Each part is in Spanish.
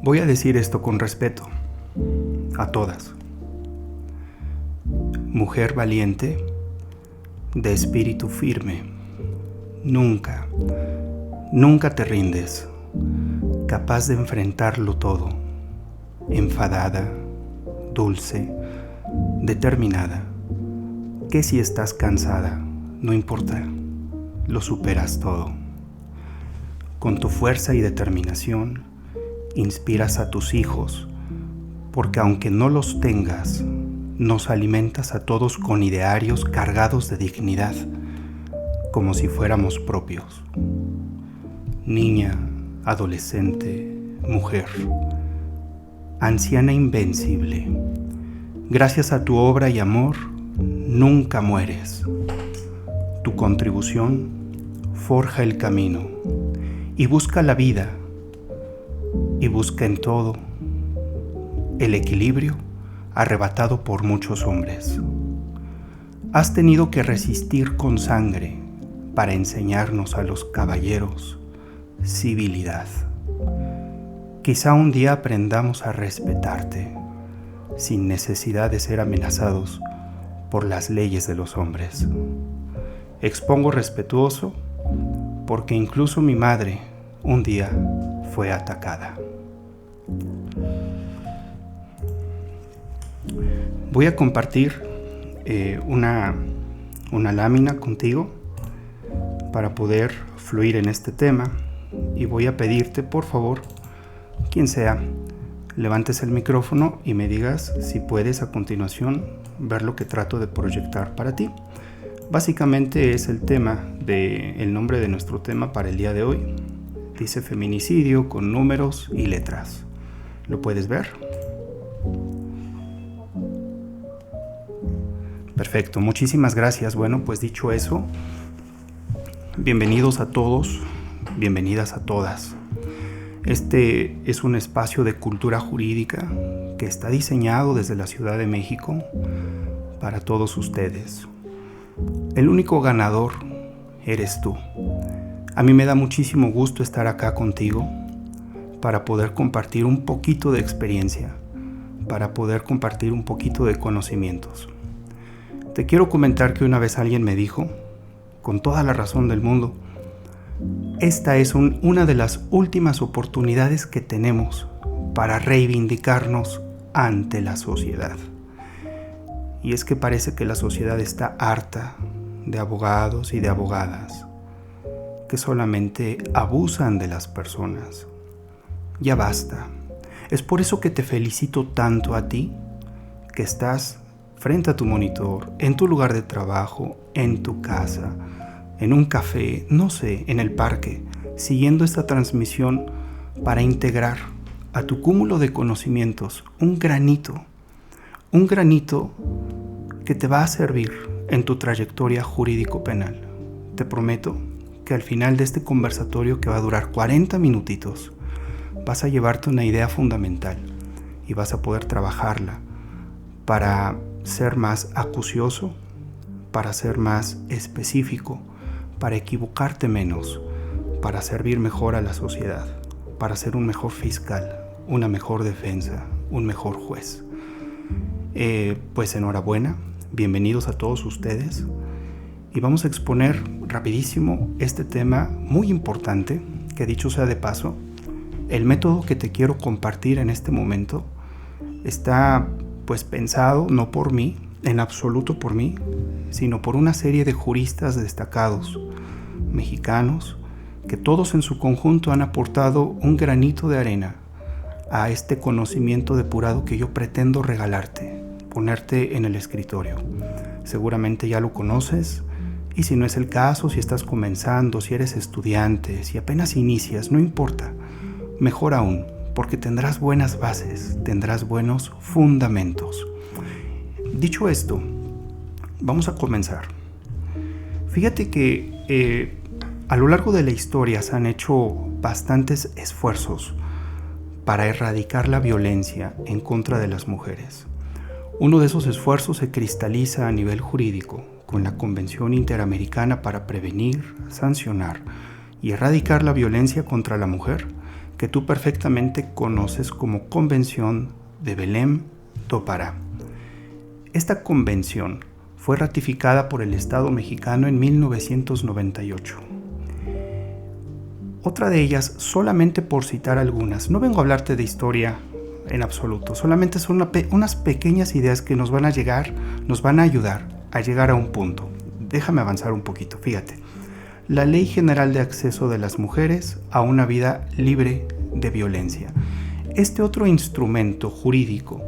Voy a decir esto con respeto a todas. Mujer valiente, de espíritu firme, nunca te rindes, capaz de enfrentarlo todo, enfadada, dulce, determinada, que si estás cansada, no importa, lo superas todo. Con tu fuerza y determinación, inspiras a tus hijos, porque aunque no los tengas, nos alimentas a todos con idearios cargados de dignidad, como si fuéramos propios. Niña, adolescente, mujer, anciana invencible, gracias a tu obra y amor, nunca mueres. Tu contribución forja el camino y busca la vida y busca en todo el equilibrio arrebatado por muchos hombres. Has tenido que resistir con sangre para enseñarnos a los caballeros civilidad. Quizá un día aprendamos a respetarte sin necesidad de ser amenazados por las leyes de los hombres. Expongo respetuoso porque incluso mi madre un día fue atacada. Voy a compartir una lámina contigo para poder fluir en este tema y voy a pedirte, por favor, quien sea, levantes el micrófono y me digas si puedes a continuación ver lo que trato de proyectar para ti. Básicamente es el nombre de nuestro tema para el día de hoy. Dice feminicidio con números y letras. ¿Lo puedes ver? Perfecto, muchísimas gracias. Bueno, pues dicho eso, bienvenidos a todos, bienvenidas a todas. Este es un espacio de cultura jurídica que está diseñado desde la Ciudad de México para todos ustedes. El único ganador eres tú. A mí me da muchísimo gusto estar acá contigo para poder compartir un poquito de experiencia, para poder compartir un poquito de conocimientos. Te quiero comentar que una vez alguien me dijo, con toda la razón del mundo, esta es una de las últimas oportunidades que tenemos para reivindicarnos ante la sociedad. Y es que parece que la sociedad está harta de abogados y de abogadas que solamente abusan de las personas. Ya basta. Es por eso que te felicito tanto a ti, que estás frente a tu monitor, en tu lugar de trabajo, en tu casa, en un café, no sé, en el parque, siguiendo esta transmisión para integrar a tu cúmulo de conocimientos un granito que te va a servir en tu trayectoria jurídico-penal. Te prometo que al final de este conversatorio, que va a durar 40 minutitos, vas a llevarte una idea fundamental y vas a poder trabajarla para ser más acucioso, para ser más específico, para equivocarte menos, para servir mejor a la sociedad, para ser un mejor fiscal, una mejor defensa, un mejor juez. Pues enhorabuena, bienvenidos a todos ustedes y vamos a exponer rapidísimo este tema muy importante, que dicho sea de paso, el método que te quiero compartir en este momento está pues pensado no por mí, en absoluto por mí, sino por una serie de juristas destacados, mexicanos, que todos en su conjunto han aportado un granito de arena a este conocimiento depurado que yo pretendo regalarte, ponerte en el escritorio. Seguramente ya lo conoces, y si no es el caso, si estás comenzando, si eres estudiante, si apenas inicias, no importa, mejor aún, porque tendrás buenas bases, tendrás buenos fundamentos. Dicho esto, vamos a comenzar. Fíjate que a lo largo de la historia se han hecho bastantes esfuerzos para erradicar la violencia en contra de las mujeres. Uno de esos esfuerzos se cristaliza a nivel jurídico con la Convención Interamericana para Prevenir, Sancionar y Erradicar la Violencia contra la Mujer, que tú perfectamente conoces como Convención de Belém do Pará. Esta convención fue ratificada por el Estado mexicano en 1998. Otra de ellas, solamente por citar algunas, no vengo a hablarte de historia en absoluto, solamente son unas pequeñas ideas que nos van a ayudar a llegar a un punto. Déjame avanzar un poquito, fíjate. La Ley General de Acceso de las Mujeres a una vida libre de violencia. Este otro instrumento jurídico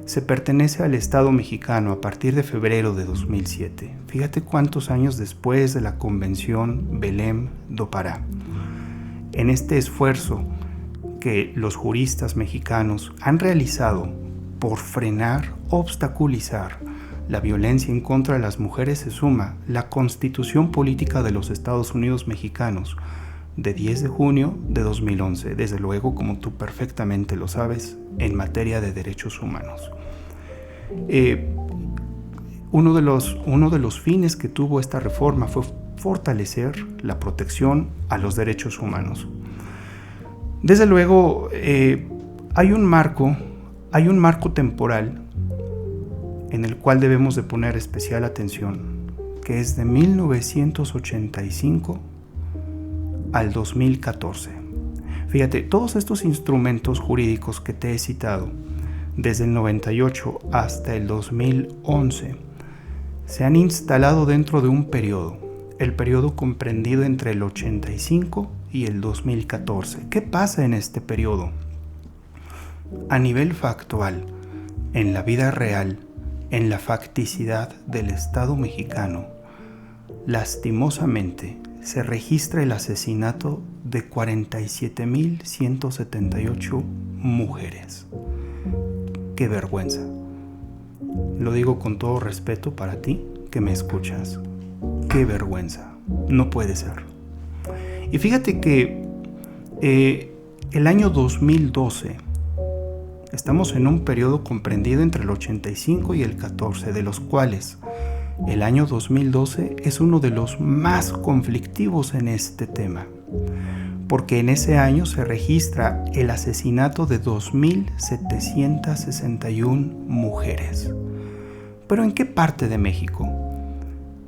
se pertenece al Estado mexicano a partir de febrero de 2007. Fíjate cuántos años después de la Convención Belém do Pará. En este esfuerzo que los juristas mexicanos han realizado por frenar, obstaculizar la violencia en contra de las mujeres, se suma la Constitución Política de los Estados Unidos Mexicanos de 10 de junio de 2011, desde luego, como tú perfectamente lo sabes, en materia de derechos humanos. Uno de los fines que tuvo esta reforma fue fortalecer la protección a los derechos humanos. Desde luego, hay un marco temporal en el cual debemos de poner especial atención, que es de 1985 al 2014. Fíjate, todos estos instrumentos jurídicos que te he citado, desde el 98 hasta el 2011, se han instalado dentro de un periodo, el periodo comprendido entre el 85 y el 2014. ¿Qué pasa en este periodo? A nivel factual, en la vida real, en la facticidad del Estado mexicano, lastimosamente se registra el asesinato de 47,178 mujeres. ¡Qué vergüenza! Lo digo con todo respeto para ti que me escuchas. ¡Qué vergüenza! No puede ser. Y fíjate que el año 2012, estamos en un periodo comprendido entre el 85 y el 14, de los cuales el año 2012 es uno de los más conflictivos en este tema, porque en ese año se registra el asesinato de 2,761 mujeres. ¿Pero en qué parte de México?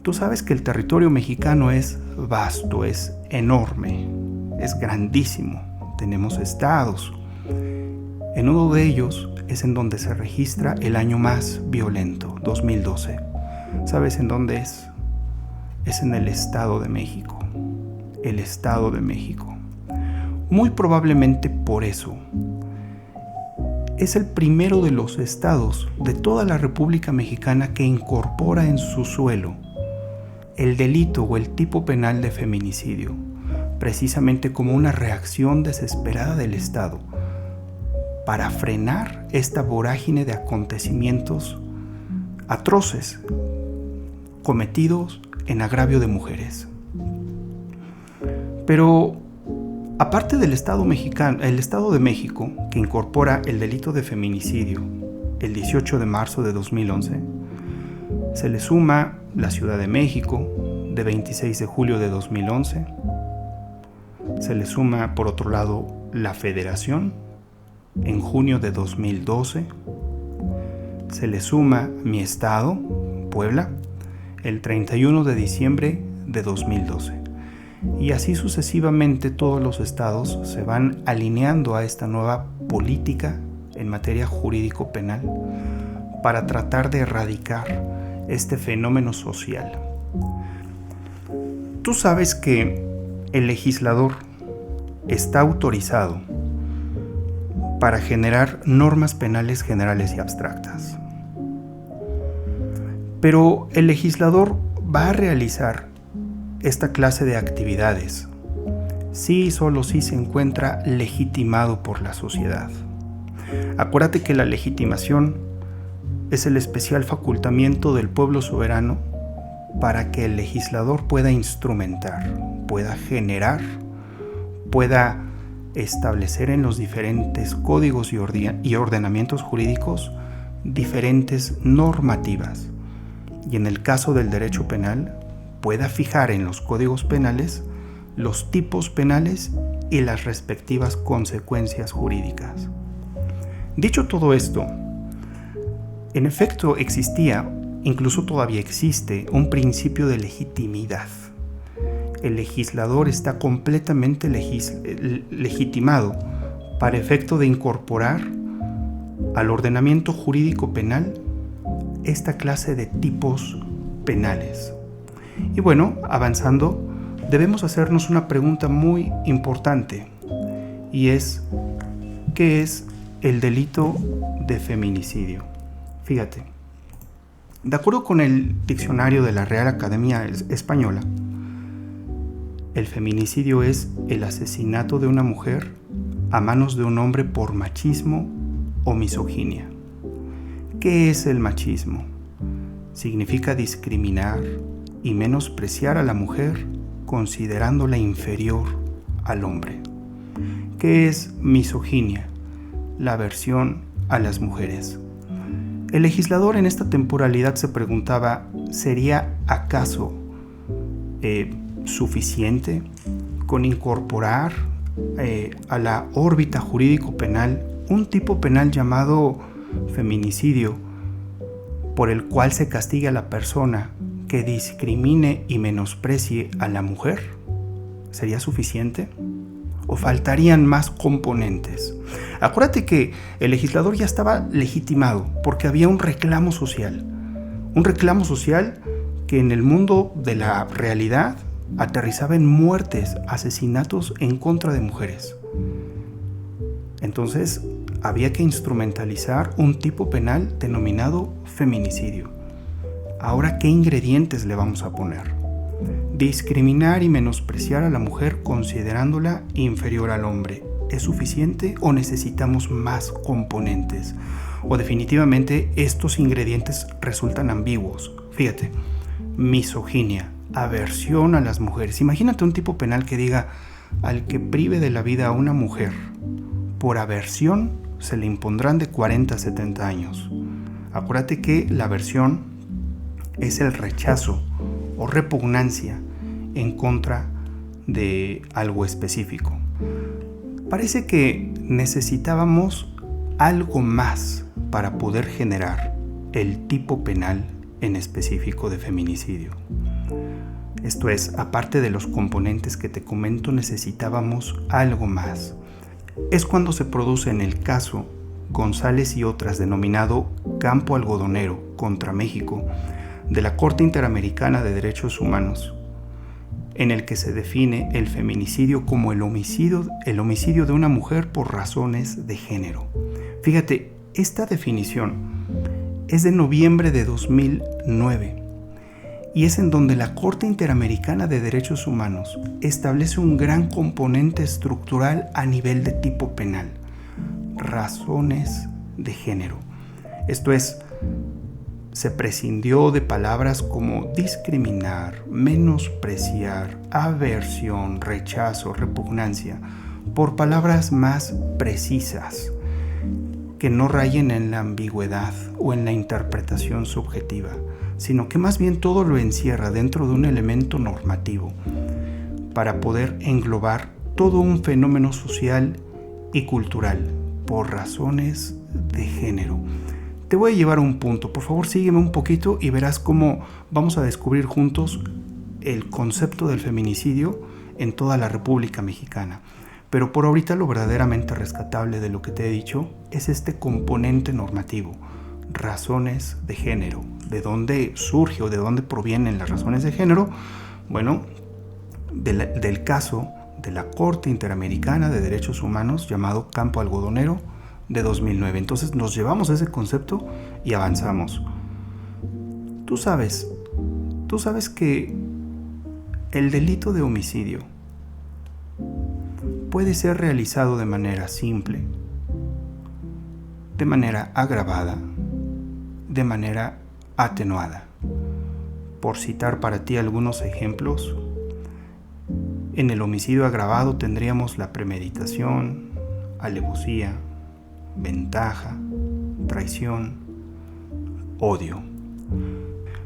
Tú sabes que el territorio mexicano es vasto, es enorme, es grandísimo. Tenemos estados. En uno de ellos es en donde se registra el año más violento, 2012. ¿Sabes en dónde es? Es en el Estado de México. El Estado de México. Muy probablemente por eso es el primero de los estados de toda la República Mexicana que incorpora en su suelo el delito o el tipo penal de feminicidio, precisamente como una reacción desesperada del Estado para frenar esta vorágine de acontecimientos atroces cometidos en agravio de mujeres. Pero aparte del Estado mexicano, el Estado de México, que incorpora el delito de feminicidio el 18 de marzo de 2011, se le suma la Ciudad de México de 26 de julio de 2011, se le suma por otro lado la Federación en junio de 2012, se le suma mi estado, Puebla, el 31 de diciembre de 2012. Y así sucesivamente todos los estados se van alineando a esta nueva política en materia jurídico-penal para tratar de erradicar este fenómeno social. Tú sabes que el legislador está autorizado para generar normas penales generales y abstractas. Pero el legislador va a realizar esta clase de actividades sí y solo si se encuentra legitimado por la sociedad. Acuérdate que la legitimación es el especial facultamiento del pueblo soberano para que el legislador pueda instrumentar, pueda generar, pueda establecer en los diferentes códigos y ordenamientos jurídicos diferentes normativas. Y en el caso del derecho penal, pueda fijar en los códigos penales los tipos penales y las respectivas consecuencias jurídicas. Dicho todo esto, en efecto existía, incluso todavía existe, un principio de legitimidad. El legislador está completamente legitimado para efecto de incorporar al ordenamiento jurídico penal esta clase de tipos penales. Y bueno, avanzando, debemos hacernos una pregunta muy importante, y es, ¿qué es el delito de feminicidio? Fíjate, de acuerdo con el diccionario de la Real Academia Española, el feminicidio es el asesinato de una mujer a manos de un hombre por machismo o misoginia. ¿Qué es el machismo? Significa discriminar y menospreciar a la mujer considerándola inferior al hombre. ¿Qué es misoginia? La aversión a las mujeres. El legislador en esta temporalidad se preguntaba, ¿sería acaso suficiente con incorporar a la órbita jurídico-penal un tipo penal llamado feminicidio, por el cual se castiga a la persona que discrimine y menosprecie a la mujer? ¿Sería suficiente? ¿O faltarían más componentes? Acuérdate que el legislador ya estaba legitimado porque había un reclamo social que en el mundo de la realidad aterrizaba en muertes, asesinatos en contra de mujeres. Entonces había que instrumentalizar un tipo penal denominado feminicidio. Ahora, ¿qué ingredientes le vamos a poner? Discriminar y menospreciar a la mujer considerándola inferior al hombre. ¿Es suficiente o necesitamos más componentes? O definitivamente estos ingredientes resultan ambiguos. Fíjate, misoginia, aversión a las mujeres. Imagínate un tipo penal que diga: al que prive de la vida a una mujer por aversión se le impondrán de 40 a 70 años. Acuérdate que la aversión es el rechazo o repugnancia en contra de algo específico. Parece que necesitábamos algo más para poder generar el tipo penal en específico de feminicidio. Esto es, aparte de los componentes que te comento, necesitábamos algo más. Es cuando se produce en el caso González y otras, denominado Campo Algodonero contra México, de la Corte Interamericana de Derechos Humanos, en el que se define el feminicidio como el homicidio de una mujer por razones de género. Fíjate, esta definición es de noviembre de 2009 y es en donde la Corte Interamericana de Derechos Humanos establece un gran componente estructural a nivel de tipo penal: razones de género. Esto es, se prescindió de palabras como discriminar, menospreciar, aversión, rechazo, repugnancia, por palabras más precisas, que no rayen en la ambigüedad o en la interpretación subjetiva, sino que más bien todo lo encierra dentro de un elemento normativo para poder englobar todo un fenómeno social y cultural por razones de género. Te voy a llevar a un punto, por favor sígueme un poquito y verás cómo vamos a descubrir juntos el concepto del feminicidio en toda la República Mexicana. Pero por ahorita lo verdaderamente rescatable de lo que te he dicho es este componente normativo: razones de género. ¿De dónde surge o de dónde provienen las razones de género? Bueno, del caso de la Corte Interamericana de Derechos Humanos llamado Campo Algodonero de 2009. Entonces nos llevamos ese concepto y avanzamos. Tú sabes que el delito de homicidio puede ser realizado de manera simple, de manera agravada, de manera atenuada. Por citar para ti algunos ejemplos, en el homicidio agravado tendríamos la premeditación, alevosía, ventaja, traición, odio.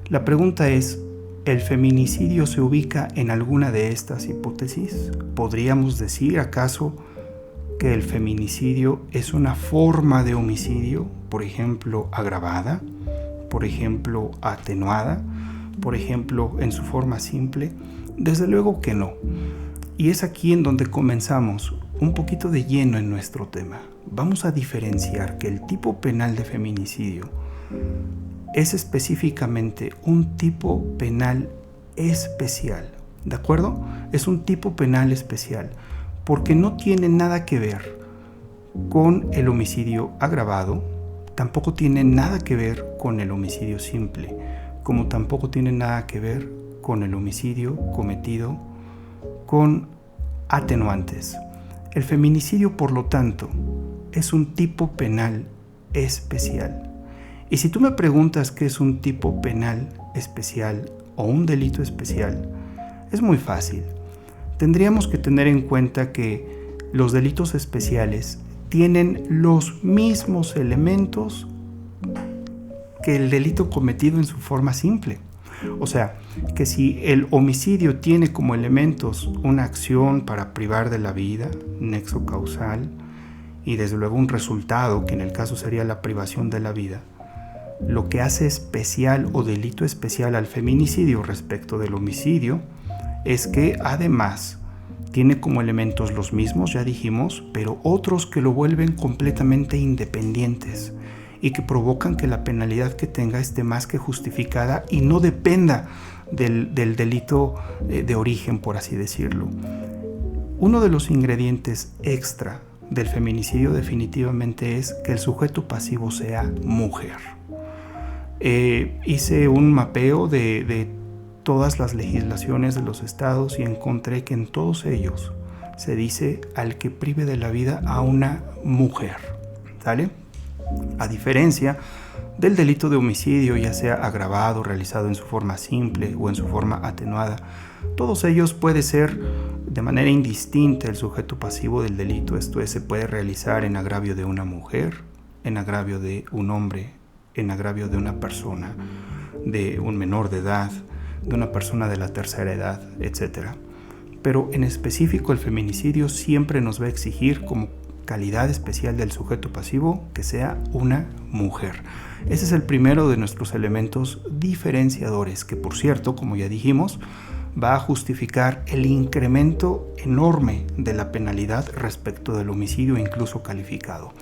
La pregunta es, ¿El feminicidio se ubica en alguna de estas hipótesis? ¿Podríamos decir acaso que el feminicidio es una forma de homicidio, por ejemplo, agravada, por ejemplo, atenuada, por ejemplo, en su forma simple? Desde luego que no. Y es aquí en donde comenzamos un poquito de lleno en nuestro tema. Vamos a diferenciar que el tipo penal de feminicidio es específicamente un tipo penal especial, ¿de acuerdo? Es un tipo penal especial porque no tiene nada que ver con el homicidio agravado, tampoco tiene nada que ver con el homicidio simple, como tampoco tiene nada que ver con el homicidio cometido con atenuantes. El feminicidio, por lo tanto, es un tipo penal especial. Y si tú me preguntas qué es un tipo penal especial o un delito especial, es muy fácil. Tendríamos que tener en cuenta que los delitos especiales tienen los mismos elementos que el delito cometido en su forma simple. O sea, que si el homicidio tiene como elementos una acción para privar de la vida, nexo causal, y desde luego un resultado, que en el caso sería la privación de la vida, lo que hace especial o delito especial al feminicidio respecto del homicidio es que además tiene como elementos los mismos, ya dijimos, pero otros que lo vuelven completamente independientes y que provocan que la penalidad que tenga esté más que justificada y no dependa del delito de origen, por así decirlo. Uno de los ingredientes extra del feminicidio definitivamente es que el sujeto pasivo sea mujer. Hice un mapeo de todas las legislaciones de los estados y encontré que en todos ellos se dice al que prive de la vida a una mujer, ¿sale? A diferencia del delito de homicidio, ya sea agravado, realizado en su forma simple o en su forma atenuada, todos ellos puede ser de manera indistinta el sujeto pasivo del delito. Esto es, se puede realizar en agravio de una mujer, en agravio de un hombre, en agravio de una persona, de un menor de edad, de una persona de la tercera edad, etc. Pero en específico el feminicidio siempre nos va a exigir como calidad especial del sujeto pasivo que sea una mujer. Ese es el primero de nuestros elementos diferenciadores, que por cierto, como ya dijimos, va a justificar el incremento enorme de la penalidad respecto del homicidio incluso calificado.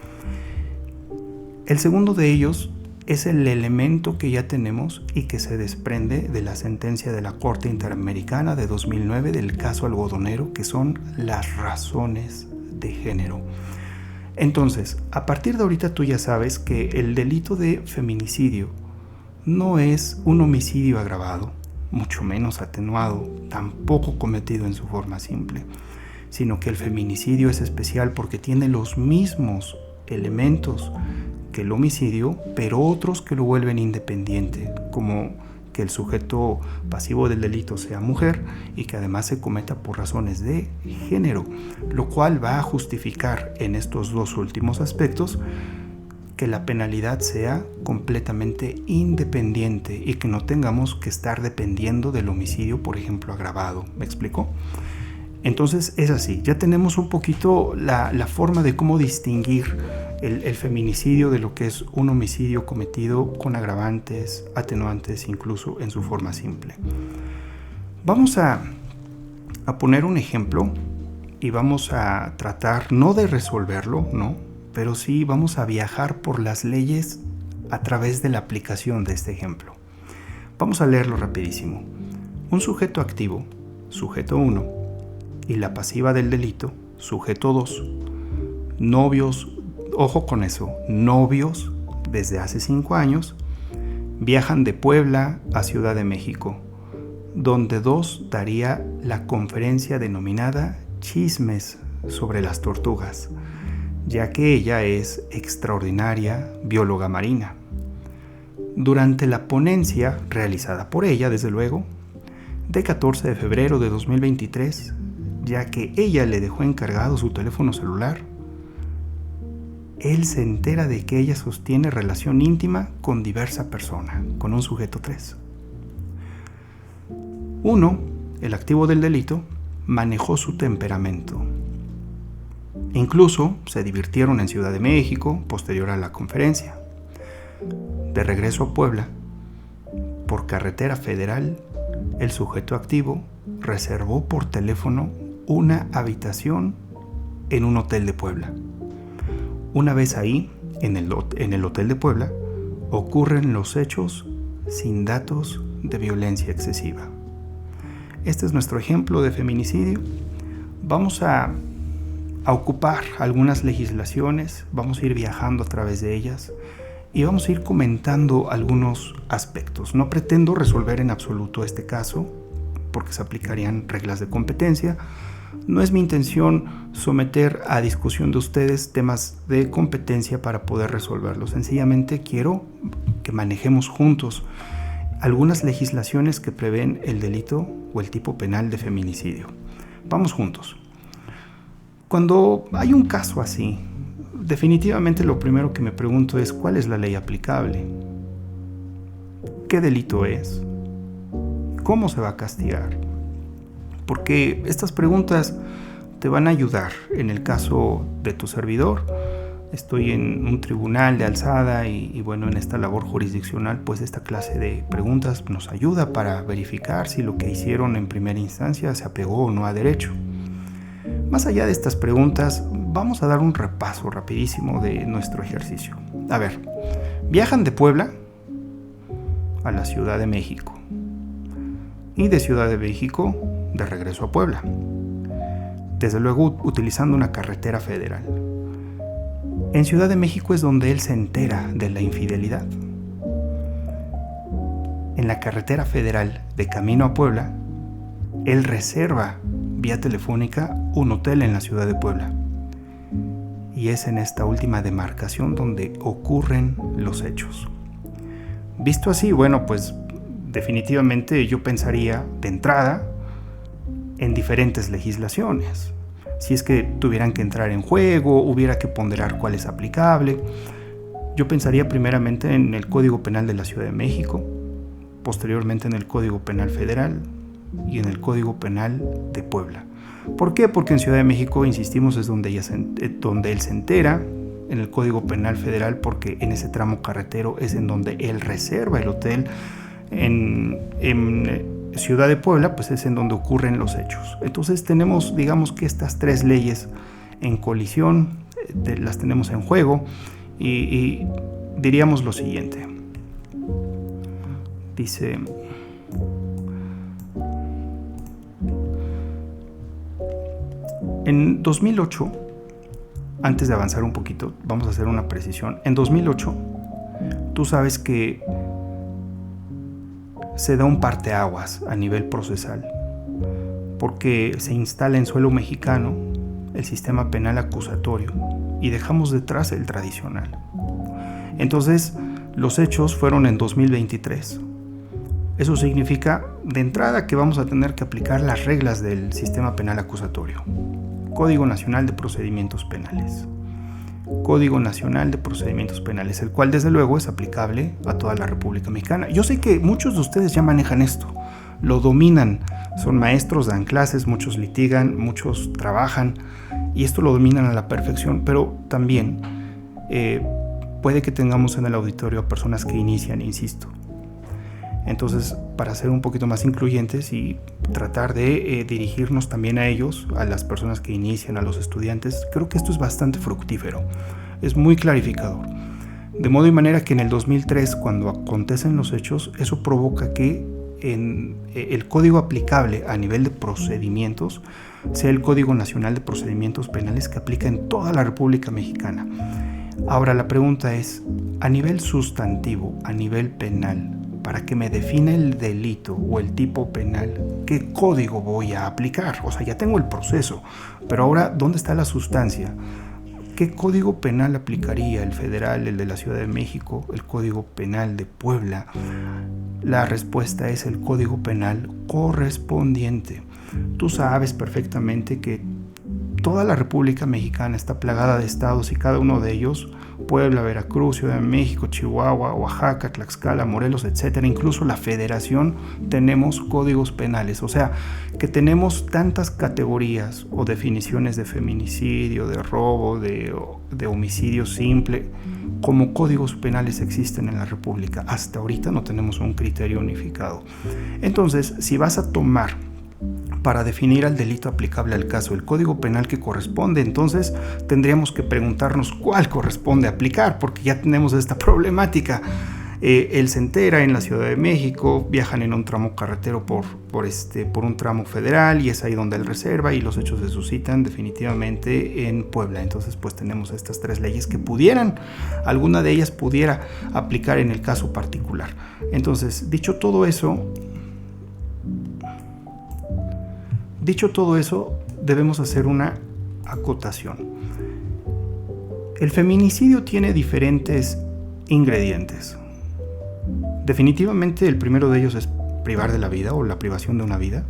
El segundo de ellos es el elemento que ya tenemos y que se desprende de la sentencia de la Corte Interamericana de 2009 del caso algodonero, que son las razones de género. Entonces, a partir de ahorita tú ya sabes que el delito de feminicidio no es un homicidio agravado, mucho menos atenuado, tampoco cometido en su forma simple, sino que el feminicidio es especial porque tiene los mismos elementos que el homicidio, pero otros que lo vuelven independiente, como que el sujeto pasivo del delito sea mujer y que además se cometa por razones de género, lo cual va a justificar en estos dos últimos aspectos que la penalidad sea completamente independiente y que no tengamos que estar dependiendo del homicidio, por ejemplo, agravado. ¿Me explico? Entonces es así, ya tenemos un poquito la forma de cómo distinguir el feminicidio de lo que es un homicidio cometido con agravantes, atenuantes, incluso en su forma simple. Vamos a poner un ejemplo y vamos a tratar no de resolverlo, ¿no? Pero sí vamos a viajar por las leyes a través de la aplicación de este ejemplo. Vamos a leerlo rapidísimo. Un sujeto activo, sujeto 1, y la pasiva del delito, sujeto 2, novios, ojo con eso, novios desde hace 5 años, viajan de Puebla a Ciudad de México, donde 2 daría la conferencia denominada Chismes sobre las tortugas, ya que ella es extraordinaria bióloga marina. Durante la ponencia, realizada por ella, desde luego, de 14 de febrero de 2023, ya que ella le dejó encargado su teléfono celular, él se entera de que ella sostiene relación íntima con diversa persona, con un sujeto 3. Uno, el activo del delito, manejó su temperamento. Incluso se divirtieron en Ciudad de México, posterior a la conferencia. De regreso a Puebla, por carretera federal, el sujeto activo reservó por teléfono una habitación en un hotel de Puebla. Una vez ahí, en el hotel de Puebla, ocurren los hechos sin datos de violencia excesiva. Este es nuestro ejemplo de feminicidio. Vamos a ocupar algunas legislaciones, vamos a ir viajando a través de ellas y vamos a ir comentando algunos aspectos. No pretendo resolver en absoluto este caso, porque se aplicarían reglas de competencia. No es mi intención someter a discusión de ustedes temas de competencia para poder resolverlos. Sencillamente quiero que manejemos juntos algunas legislaciones que prevén el delito o el tipo penal de feminicidio. Vamos juntos. Cuando hay un caso así, definitivamente lo primero que me pregunto es ¿cuál es la ley aplicable? ¿Qué delito es? ¿Cómo se va a castigar? Porque estas preguntas te van a ayudar. En el caso de tu servidor, estoy en un tribunal de alzada y bueno, en esta labor jurisdiccional, pues esta clase de preguntas nos ayuda para verificar si lo que hicieron en primera instancia se apegó o no a derecho. Más allá de estas preguntas, vamos a dar un repaso rapidísimo de nuestro ejercicio. A ver, viajan de Puebla a la Ciudad de México y de Ciudad de México de regreso a Puebla, desde luego utilizando una carretera federal. En Ciudad de México es donde él se entera de la infidelidad. En la carretera federal de camino a Puebla, él reserva vía telefónica un hotel en la ciudad de Puebla. Y es en esta última demarcación donde ocurren los hechos. Visto así, bueno, pues definitivamente yo pensaría de entrada en diferentes legislaciones. Si es que tuvieran que entrar en juego, hubiera que ponderar cuál es aplicable. Yo pensaría primeramente en el Código Penal de la Ciudad de México, posteriormente en el Código Penal Federal y en el Código Penal de Puebla. ¿Por qué? Porque en Ciudad de México, insistimos, es donde él se entera. En el Código Penal Federal, porque en ese tramo carretero es en donde él reserva el hotel. En Ciudad de Puebla, pues es en donde ocurren los hechos. Entonces tenemos, digamos que estas tres leyes en colisión, las tenemos en juego y diríamos lo siguiente. Dice: en 2008, antes de avanzar un poquito, vamos a hacer una precisión. En 2008, tú sabes que se da un parteaguas a nivel procesal, porque se instala en suelo mexicano el sistema penal acusatorio y dejamos detrás el tradicional. Entonces, los hechos fueron en 2023. Eso significa, de entrada, que vamos a tener que aplicar las reglas del sistema penal acusatorio. Código Nacional de Procedimientos Penales. Código Nacional de Procedimientos Penales, el cual desde luego es aplicable a toda la República Mexicana. Yo sé que muchos de ustedes ya manejan esto, lo dominan, son maestros, dan clases, muchos litigan, muchos trabajan y esto lo dominan a la perfección, pero también puede que tengamos en el auditorio a personas que inician, insisto. Entonces, para ser un poquito más incluyentes y tratar de dirigirnos también a ellos, a las personas que inician, a los estudiantes, creo que esto es bastante fructífero, es muy clarificador. De modo y manera que en el 2003, cuando acontecen los hechos, eso provoca que el código aplicable a nivel de procedimientos sea el Código Nacional de Procedimientos Penales que aplica en toda la República Mexicana. Ahora la pregunta es, a nivel sustantivo, a nivel penal, para que me defina el delito o el tipo penal, ¿qué código voy a aplicar? O sea, ya tengo el proceso, pero ahora, ¿dónde está la sustancia? ¿Qué código penal aplicaría? ¿El federal, el de la Ciudad de México, el Código Penal de Puebla? La respuesta es el Código Penal correspondiente. Tú sabes perfectamente que toda la República Mexicana está plagada de estados y cada uno de ellos, Puebla, Veracruz, Ciudad de México, Chihuahua, Oaxaca, Tlaxcala, Morelos, etcétera, incluso la Federación, tenemos códigos penales. O sea, que tenemos tantas categorías o definiciones de feminicidio, de robo, de homicidio simple, como códigos penales existen en la República. Hasta ahorita no tenemos un criterio unificado. Entonces, si vas a tomar para definir al delito aplicable al caso el código penal que corresponde, entonces tendríamos que preguntarnos cuál corresponde aplicar, porque ya tenemos esta problemática. Él se entera en la Ciudad de México, viajan en un tramo carretero por un tramo federal, y es ahí donde él reserva, y los hechos se suscitan definitivamente en Puebla. Entonces pues tenemos estas tres leyes que alguna de ellas pudiera aplicar en el caso particular. Entonces, dicho todo eso, debemos hacer una acotación. El feminicidio tiene diferentes ingredientes. Definitivamente el primero de ellos es privar de la vida o la privación de una vida.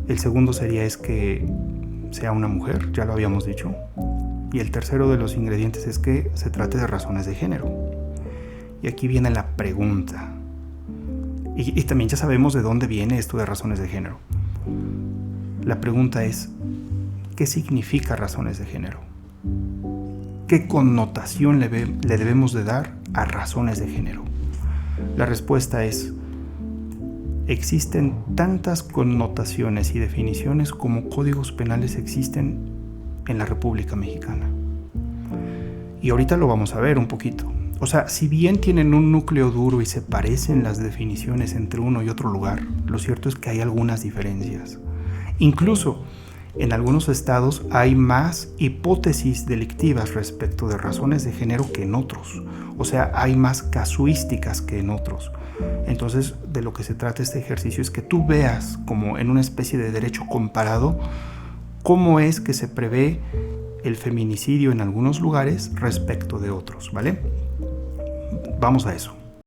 El segundo sería que sea una mujer, ya lo habíamos dicho. Y el tercero de los ingredientes es que se trate de razones de género. Y aquí viene la pregunta. Y también ya sabemos de dónde viene esto de razones de género. La pregunta es, ¿qué significa razones de género? ¿Qué connotación le debemos de dar a razones de género? La respuesta es, existen tantas connotaciones y definiciones como códigos penales existen en la República Mexicana. Y ahorita lo vamos a ver un poquito. O sea, si bien tienen un núcleo duro y se parecen las definiciones entre uno y otro lugar, lo cierto es que hay algunas diferencias. Incluso en algunos estados hay más hipótesis delictivas respecto de razones de género que en otros. O sea, hay más casuísticas que en otros. Entonces, de lo que se trata este ejercicio es que tú veas, como en una especie de derecho comparado, cómo es que se prevé el feminicidio en algunos lugares respecto de otros, ¿vale? Vamos a eso.